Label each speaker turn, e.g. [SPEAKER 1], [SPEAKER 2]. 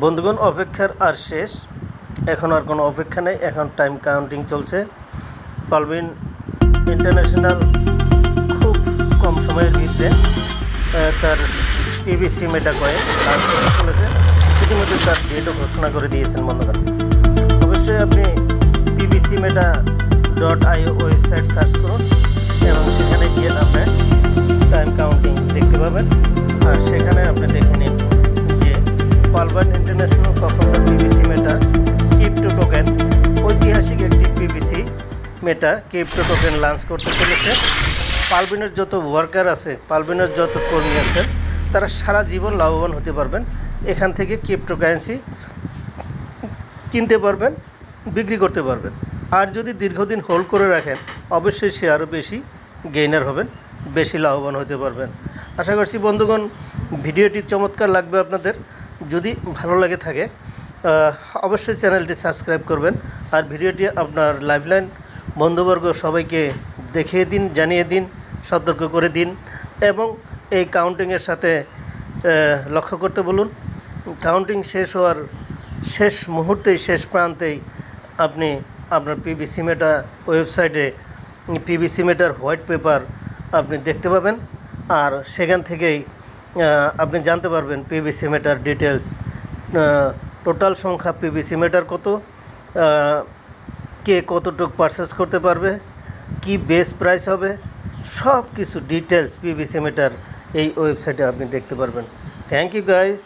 [SPEAKER 1] বন্ধুগণ, অপেক্ষার আর শেষ। এখন আর কোনো অপেক্ষা নেই, এখন টাইম কাউন্টিং চলছে। পালভিন ইন্টারন্যাশনাল খুব কম সময়ের ভিতরে তার পিভিসি মেটা কয়েন লঞ্চ করতে চলেছে। ইতিমধ্যে তার ডেটও ঘোষণা করে দিয়েছেন বন্ধুগণ। অবশ্যই আপনি pvcmeta.io ওয়েবসাইট সার্চ করুন এবং সেখানে গিয়ে আপনি টাইম কাউন্টিং দেখতে পাবেন। আর সেখানে আপনি দেখে নিন যে পালভিন ইন্টারন্যাশনাল কখন তার pvcmeta ক্রিপ্টো টোকেন, ঐতিহাসিক একটি pvcmeta ক্রিপ্টো টোকেন লঞ্চ করতে চলেছে। পালভিনের যত ওয়ার্কার আছে, পালভিনের যত কর্মী আছে, তারা সারা জীবন লাভবান হতে পারবেন। এখান থেকে ক্রিপ্টো কারেন্সি কিনতে পারবেন, বিক্রি করতে পারবেন। আর যদি দীর্ঘদিন হোল্ড করে রাখেন, অবশ্যই সে আরও বেশি গেইনার হবেন, বেশি লাভবান হতে পারবেন। আশা করছি বন্ধুগণ ভিডিওটি চমৎকার লাগবে আপনাদের। যদি ভালো লাগে থাকে অবশ্যই চ্যানেলটি সাবস্ক্রাইব করবেন। আর ভিডিওটি আপনার লাইফলাইন বন্ধুবর্গ সবাইকে দেখিয়ে দিন, জানিয়ে দিন, সতর্ক করে দিন এবং এই কাউন্টিংয়ের সাথে লক্ষ্য করতে বলুন। কাউন্টিং শেষ হওয়ার শেষ মুহূর্তেই, শেষ প্রান্তেই আপনি আপনার pvcmeta ওয়েবসাইটে pvcmetaর হোয়াইট পেপার আপনি দেখতে পাবেন। আর সেখান থেকেই আপনি জানতে পারবেন pvcmetaর ডিটেলস, টোটাল সংখ্যা pvcmetaর কত, কে কতটুকু পারচেস করতে পারবে, কি বেস প্রাইস হবে, সব কিছু ডিটেলস pvcmetaর এই ওয়েবসাইটে আপনি দেখতে পারবেন। Thank you guys.